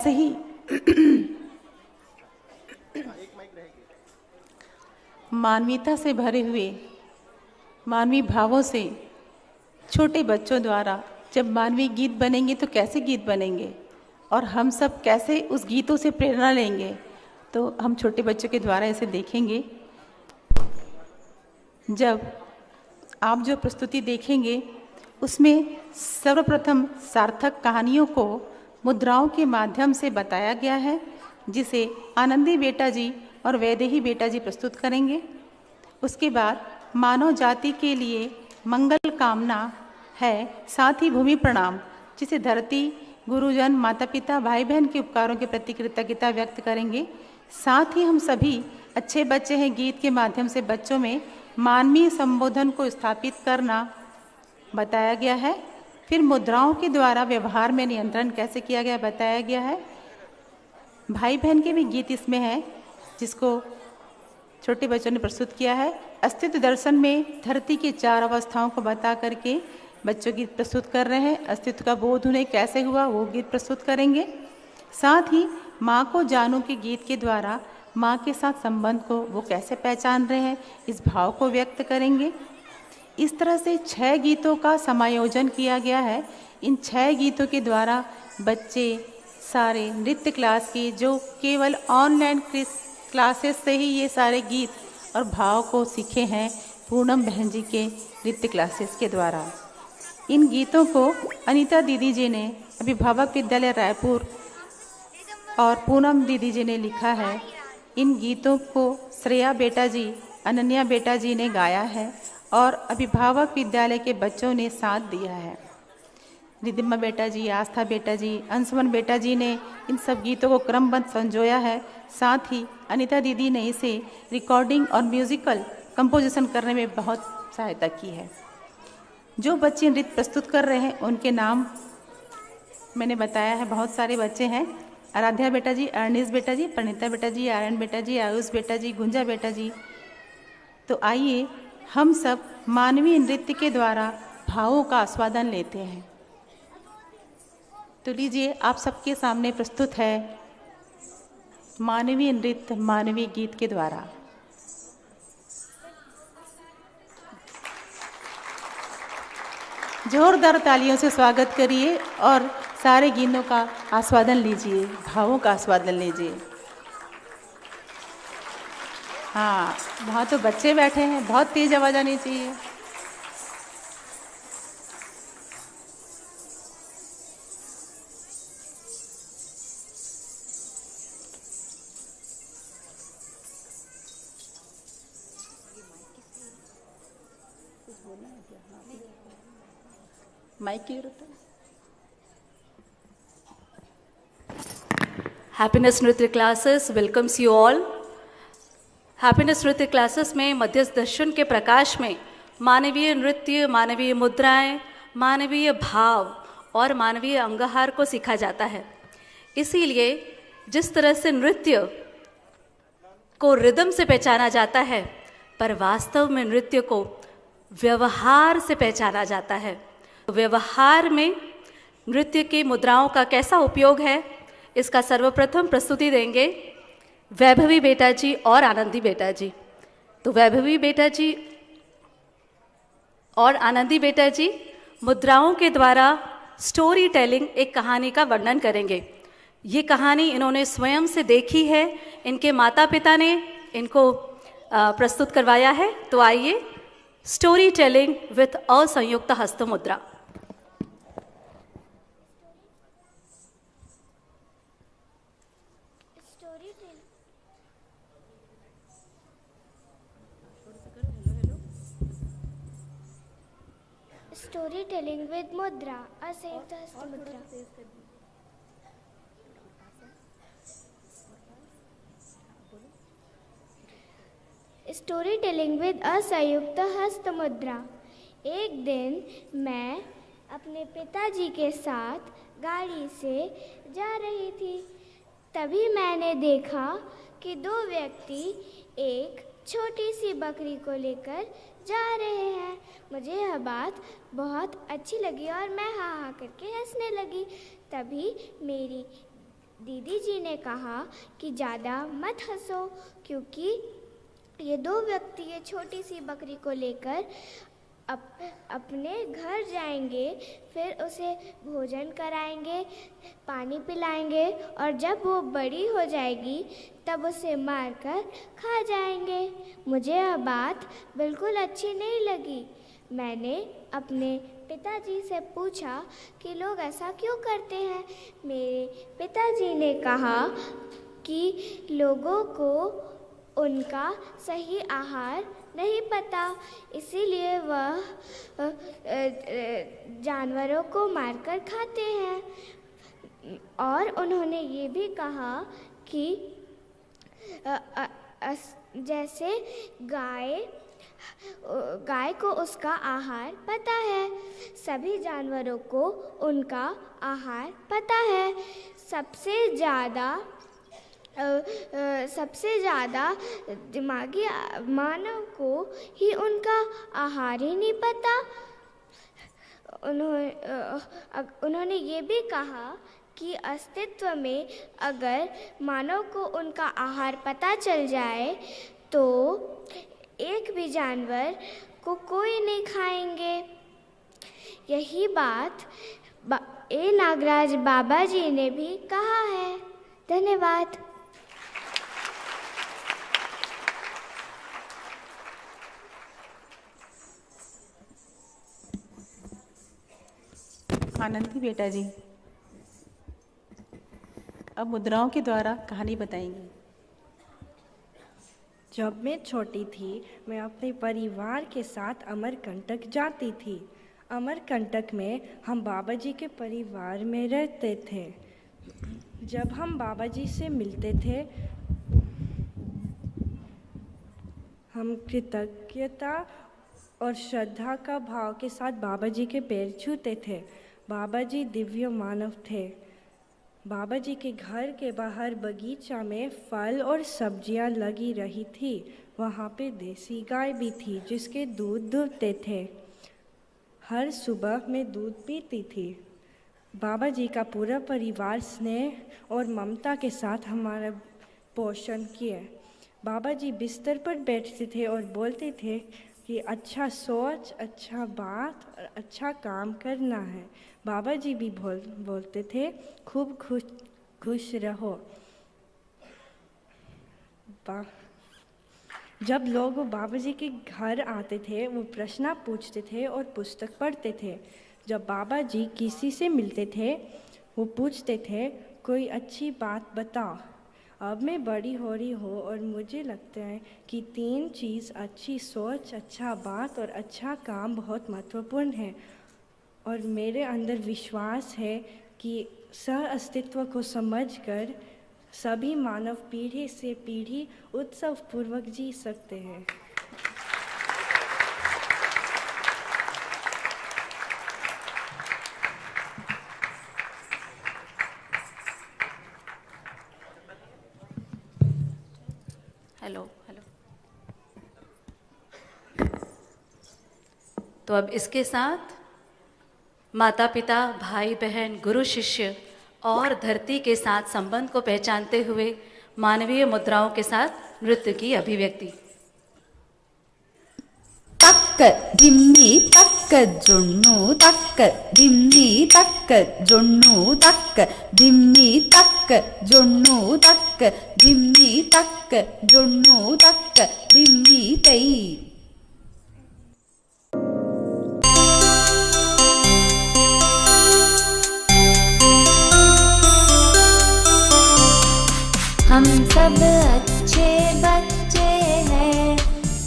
वैसे ही मानवीयता से भरे हुए मानवीय भावों से छोटे बच्चों द्वारा जब मानवीय गीत बनेंगे तो कैसे गीत बनेंगे और हम सब कैसे उस गीतों से प्रेरणा लेंगे, तो हम छोटे बच्चों के द्वारा इसे देखेंगे। जब आप जो प्रस्तुति देखेंगे उसमें सर्वप्रथम सार्थक कहानियों को मुद्राओं के माध्यम से बताया गया है, जिसे आनंदी बेटा जी और वैदेही बेटा जी प्रस्तुत करेंगे। उसके बाद मानव जाति के लिए मंगल कामना है, साथ ही भूमि प्रणाम, जिसे धरती, गुरुजन, माता पिता, भाई बहन के उपकारों के प्रति कृतज्ञता व्यक्त करेंगे। साथ ही हम सभी अच्छे बच्चे हैं गीत के माध्यम से बच्चों में मानवीय संबोधन को स्थापित करना बताया गया है। फिर मुद्राओं के द्वारा व्यवहार में नियंत्रण कैसे किया गया बताया गया है। भाई बहन के भी गीत इसमें है, जिसको छोटे बच्चों ने प्रस्तुत किया है। अस्तित्व दर्शन में धरती की 4 अवस्थाओं को बता करके बच्चों गीत प्रस्तुत कर रहे हैं। अस्तित्व का बोध उन्हें कैसे हुआ वो गीत प्रस्तुत करेंगे। साथ ही माँ को जानू के गीत के द्वारा माँ के साथ संबंध को वो कैसे पहचान रहे हैं, इस भाव को व्यक्त करेंगे। इस तरह से 6 गीतों का समायोजन किया गया है। इन 6 गीतों के द्वारा बच्चे सारे नृत्य क्लास की, जो केवल ऑनलाइन क्लासेस से ही ये सारे गीत और भाव को सीखे हैं पूनम बहन जी के नृत्य क्लासेस के द्वारा। इन गीतों को अनीता दीदी जी ने अभिभावक विद्यालय रायपुर और पूनम दीदी जी ने लिखा है। इन गीतों को श्रेया बेटा जी, अनन्या बेटा जी ने गाया है और अभिभावक विद्यालय के बच्चों ने साथ दिया है। रिदिमा बेटा जी, आस्था बेटा जी, अंशुमन बेटा जी ने इन सब गीतों को क्रमबद्ध संजोया है। साथ ही अनीता दीदी ने इसे रिकॉर्डिंग और म्यूजिकल कंपोजिशन करने में बहुत सहायता की है। जो बच्चे नृत्य प्रस्तुत कर रहे हैं उनके नाम मैंने बताया है। बहुत सारे बच्चे हैं। आराध्या बेटा जी, अर्निस बेटा जी, प्रणीता बेटा जी, आर्यन बेटा जी, आयुष बेटा जी, गुंजा बेटा जी। तो आइए हम सब मानवीय नृत्य के द्वारा भावों का आस्वादन लेते हैं। तो लीजिए, आप सबके सामने प्रस्तुत है मानवीय नृत्य मानवीय गीत के द्वारा। जोरदार तालियों से स्वागत करिए और सारे गीतों का आस्वादन लीजिए, भावों का आस्वादन लीजिए। हाँ, वहाँ तो बच्चे बैठे हैं, बहुत तेज आवाज आनी चाहिए। माइक की जरूरत है। हैप्पीनेस नृत्य classes welcomes you all. Happiness नृत्य क्लासेस में मध्यस्थ दर्शन के प्रकाश में मानवीय नृत्य, मानवीय मुद्राएं, मानवीय भाव और मानवीय अंगहार को सीखा जाता है। इसीलिए जिस तरह से नृत्य को रिदम से पहचाना जाता है, पर वास्तव में नृत्य को व्यवहार से पहचाना जाता है। व्यवहार में नृत्य की मुद्राओं का कैसा उपयोग है, इसका सर्वप्रथम प्रस्तुति देंगे वैभवी बेटा जी और आनंदी बेटा जी। तो वैभवी बेटा जी और आनंदी बेटा जी मुद्राओं के द्वारा स्टोरी टेलिंग, एक कहानी का वर्णन करेंगे। ये कहानी इन्होंने स्वयं से देखी है, इनके माता पिता ने इनको प्रस्तुत करवाया है। तो आइए, स्टोरी टेलिंग विथ असंयुक्त हस्त मुद्रा। स्टोरी टेलिंग विद मुद्रा, असंयुक्त हस्त मुद्रा। स्टोरी टेलिंग विद असंयुक्त हस्त मुद्रा। एक दिन मैं अपने पिताजी के साथ गाड़ी से जा रही थी। तभी मैंने देखा कि 2 व्यक्ति एक छोटी सी बकरी को लेकर जा रहे हैं। मुझे यह बात बहुत अच्छी लगी और मैं हाँ हाँ करके हंसने लगी। तभी मेरी दीदी जी ने कहा कि ज़्यादा मत हंसो, क्योंकि ये दो व्यक्ति ये छोटी सी बकरी को लेकर अपने घर जाएंगे, फिर उसे भोजन कराएंगे, पानी पिलाएंगे, और जब वो बड़ी हो जाएगी तब उसे मारकर खा जाएंगे। मुझे यह बात बिल्कुल अच्छी नहीं लगी। मैंने अपने पिताजी से पूछा कि लोग ऐसा क्यों करते हैं। मेरे पिताजी ने कहा कि लोगों को उनका सही आहार नहीं पता, इसीलिए वह जानवरों को मारकर खाते हैं। और उन्होंने ये भी कहा कि जैसे गाय को उसका आहार पता है, सभी जानवरों को उनका आहार पता है। सबसे ज़्यादा दिमागी मानव को ही उनका आहार ही नहीं पता। उन्होंने ये भी कहा कि अस्तित्व में अगर मानव को उनका आहार पता चल जाए तो एक भी जानवर को कोई नहीं खाएंगे। यही बात ए नागराज बाबा जी ने भी कहा है। धन्यवाद। आनंदी बेटा जी अब मुद्राओं के द्वारा कहानी बताएंगी। जब मैं छोटी थी, मैं अपने परिवार के साथ अमरकंटक जाती थी। अमरकंटक में हम बाबा जी के परिवार में रहते थे। जब हम बाबा जी से मिलते थे, हम कृतज्ञता और श्रद्धा का भाव के साथ बाबा जी के पैर छूते थे। बाबा जी दिव्य मानव थे। बाबा जी के घर के बाहर बगीचा में फल और सब्जियां लगी रही थी। वहाँ पे देसी गाय भी थी जिसके दूध दुहते थे। हर सुबह मैं दूध पीती थी। बाबा जी का पूरा परिवार स्नेह और ममता के साथ हमारा पोषण किए। बाबा जी बिस्तर पर बैठते थे और बोलते थे कि अच्छा सोच, अच्छा बात और अच्छा काम करना है। बाबा जी भी बोलते थे खूब खुश रहो। जब लोग बाबा जी के घर आते थे, वो प्रश्न पूछते थे और पुस्तक पढ़ते थे। जब बाबा जी किसी से मिलते थे, वो पूछते थे कोई अच्छी बात बताओ। अब मैं बड़ी हो रही हूँ और मुझे लगता है कि 3 चीज़, अच्छी सोच, अच्छा बात और अच्छा काम बहुत महत्वपूर्ण है। और मेरे अंदर विश्वास है कि सह अस्तित्व को समझकर सभी मानव पीढ़ी से पीढ़ी उत्सवपूर्वक जी सकते हैं। हेलो। तो अब इसके साथ माता पिता, भाई बहन, गुरु शिष्य और धरती के साथ संबंध को पहचानते हुए मानवीय मुद्राओं के साथ नृत्य की अभिव्यक्ति। तक्क धिम्मी तक्क जुन्नु तक्क धिम्मी तक्क जुन्नु तक्क धिम्मी तक्क जुन्नु तक्क धिम्मी तक्क जुन्नु तक्क धिम्मी तई। हम सब अच्छे बच्चे हैं,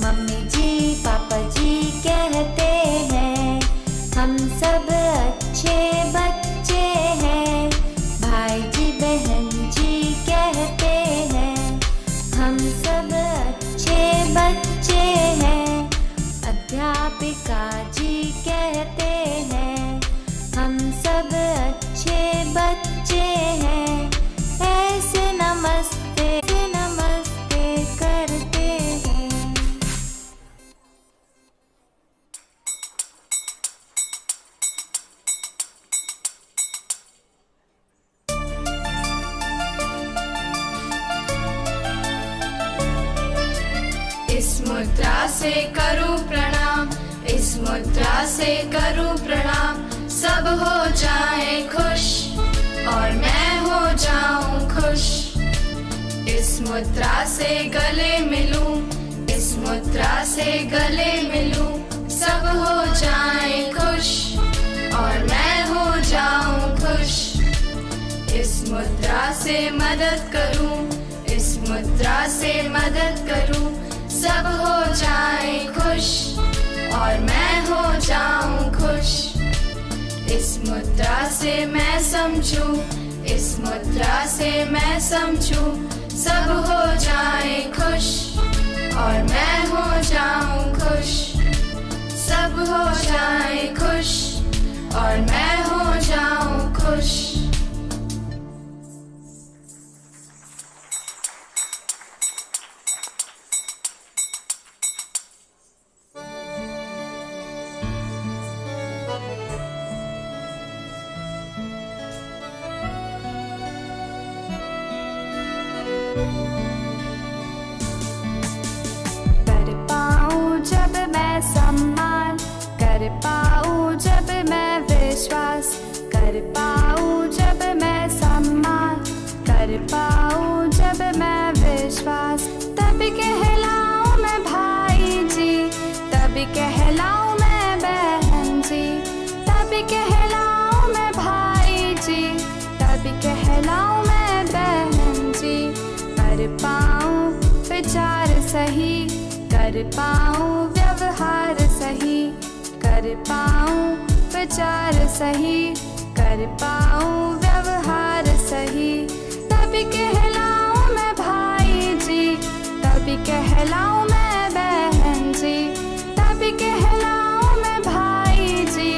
मम्मी जी पापा जी कहते हैं। हम सब अच्छे बच्चे हैं, भाई जी बहन जी कहते हैं। हम सब अच्छे बच्चे हैं, अध्यापिका जी कहते हैं। हम सब अच्छे बच्चे हैं, ऐसे नमस्ते करते हैं। मुद्रा से करूं प्रणाम, इस मुद्रा से करूं प्रणाम। सब हो जाए खुश और मैं हो जाऊं खुश। इस मुद्रा से गले मिलूं, इस मुद्रा से गले मिलूं। सब हो जाए खुश और मैं हो जाऊं खुश। इस मुद्रा से मदद करूं, इस मुद्रा से मदद करूं। सब हो जाए खुश और मैं हो जाऊं खुश। इस मुद्रा से मैं समझूं, इस मुद्रा से मैं समझूं। सब हो जाए खुश और मैं हो जाऊं खुश। सब हो जाए खुश और मैं हो जाऊं खुश। कर पाऊं जब मैं सम्मान, कर पाऊं जब मैं विश्वास, कर पाऊं जब मैं सम्मान, कर पाऊं जब मैं विश्वास। तभी कहलाऊं मैं भाई जी, तभी कहलाऊं मैं बहन जी, तभी कहलाऊं मैं भाई जी, तभी कहलाऊं मैं बहन जी। कर पाऊं विचार सही, कर पाऊं व्यवहार सही, कर पाऊं विचार सही, कर पाऊं व्यवहार सही। तभी कहलाऊं मैं भाई जी, तभी कहलाऊं मैं बहन जी, तभी कहलाऊं मैं भाई जी,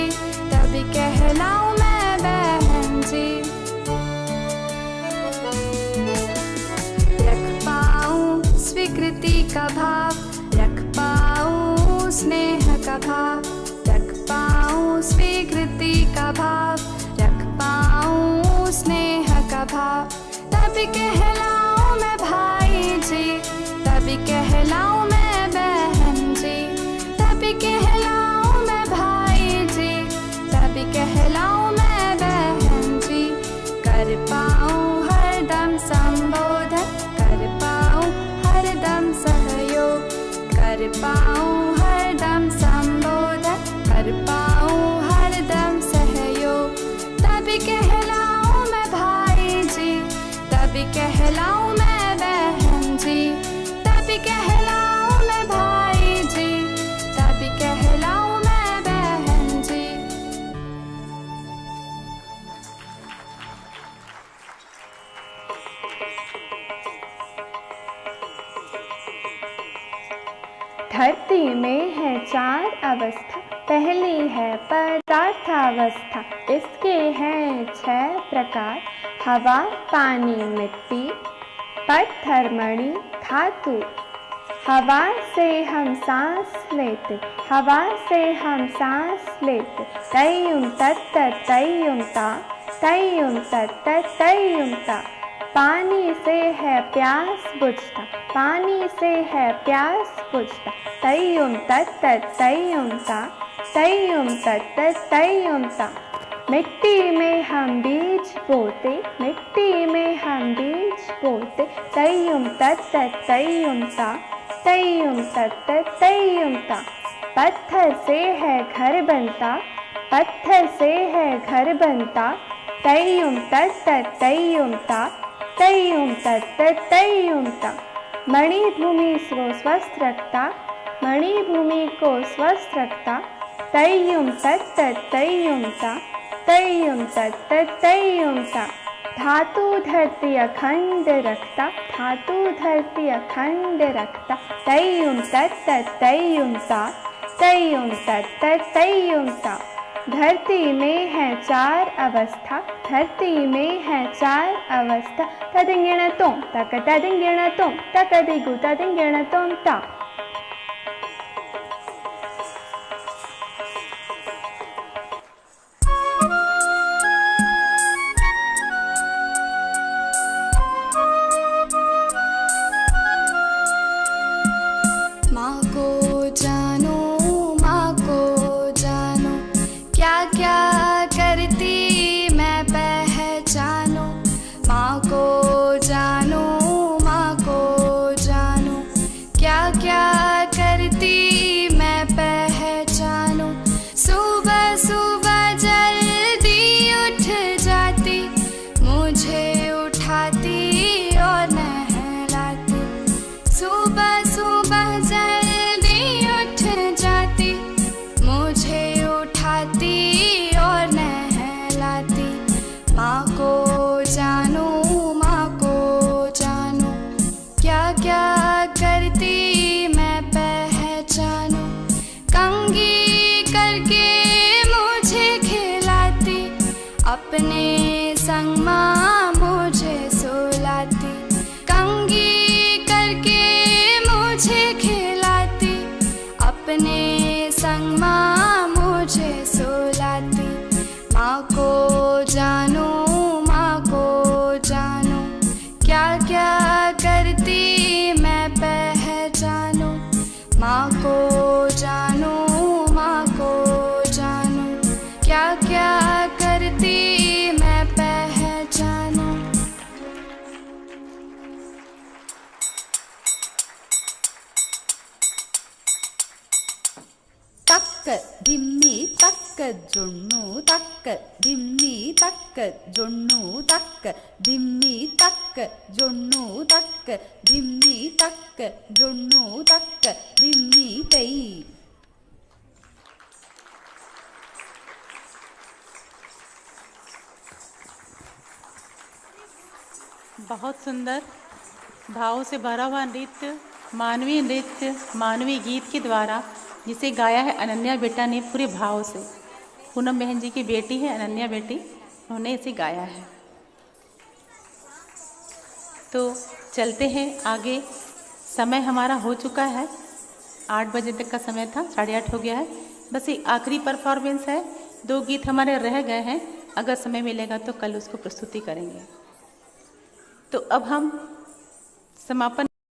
तभी कहलाऊं मैं बहन जी। रख पाऊं स्वीकृति का भाव, रख पाऊं स्नेह का भाव, रख पाऊं स्वीकृति का भाव, रख पाऊं स्नेह का भाव। तभी कहलाऊं मैं भाई जी, तभी कहलाऊं मैं बहन जी, तभी कहलाऊं मैं भाई जी, तभी कहलाऊं मैं बहन जी। कर पाऊं हरदम संबोधन, कर पाऊं हरदम सहयोग, कर पाऊं हरदम संबोधन, कर पाऊं हरदम सहयोग। तभी कहलाऊं मैं भाई जी, तभी कहलाऊं मैं बहन जी, तभी कहलाऊं मैं भाई जी, तभी कहलाऊं मैं बहन जी। धरती में है 4 अवस्था, पहली है पदार्थावस्था। इसके हैं 6 प्रकार, हवा, पानी, मिट्टी, पत्थर, मणि, धातु। हवा से हम सांस लेते, हवा से हम सांस लेते। तय्युम तत्त तय्युम ता, तय्युम तत्त तय्युम ता। पानी से है प्यास बुझता, पानी से है प्यास बुझता। तय्युम तत्त तय्युम ता, तय्युम तत्त तय्युम ता। मिट्टी में हम बीज बोते, मिट्टी में हम बीज बोते। तय्युम तत्त तय्युम ता, तय्युम तत्त तय्युम ता। पत्थर से है घर बनता, पत्थर से है घर बनता। तय्युम तत्त तय्युम ता, तय्युम तत्त तय्युम ता। मणि भूमि को स्वस्थ रखता, मणि भूमि को स्वस्थ रखता। तय्युम तत्त तय्युम ता, तय्युम तत्त तय्युम ता। धातु धरती अखंड रखता, धातु धरती अखंड रखता। तय्युम तत्त तय्युम ता, तय्युम तत्त तय्युम ता। धरती में है 4 अवस्था, धरती में है 4 अवस्था। तदिंगिण तोम तक तदिंगिण तोम तक दिगु तदिंगिण तोम ता। माँ को को जानो, माँ को जानो, क्या क्या करती मैं पहचानो। सुबह सुबह जल्दी उठ जाती, मुझे उठाती और नहलाती। सुबह सुबह जल्दी उठ जाती, मुझे उठाती और नहलाती। माँ को जानो, माँ को जानो, क्या क्या करती मैं पहचानो। कंघी करके मुझे खिलाती, अपने संग माँ मुझे सुलाती। कंघी करके मुझे खिलाती, अपने संग माँ मुझे सुलाती। माँ को जानो, माँ को जानो, क्या क्या करती मैं पहचानो। माँ को जानो, माँ को जानो, क्या क्या करती मैं पहचानो। तक्क धिम्मी तक्क जुन्नु तक्क धिम्मी तक्क जुन्नु तक्क धिम्मी तक्क जुन्नु तक्क धिम्मी तक्क जुन्नु तक्क धिम्मी तई। बहुत सुंदर भावों से भरा हुआ नृत्य, मानवीय गीत के द्वारा जिसे गाया है अनन्या बेटा ने पूरे भाव से। पूनम बहन जी की बेटी है अनन्या बेटी, उन्होंने इसे गाया है। तो चलते हैं आगे, समय हमारा हो चुका है, 8 बजे तक का समय था, 8:30 हो गया है। बस एक आखिरी परफॉर्मेंस है, 2 गीत हमारे रह गए हैं, अगर समय मिलेगा तो कल उसको प्रस्तुति करेंगे। तो अब हम समापन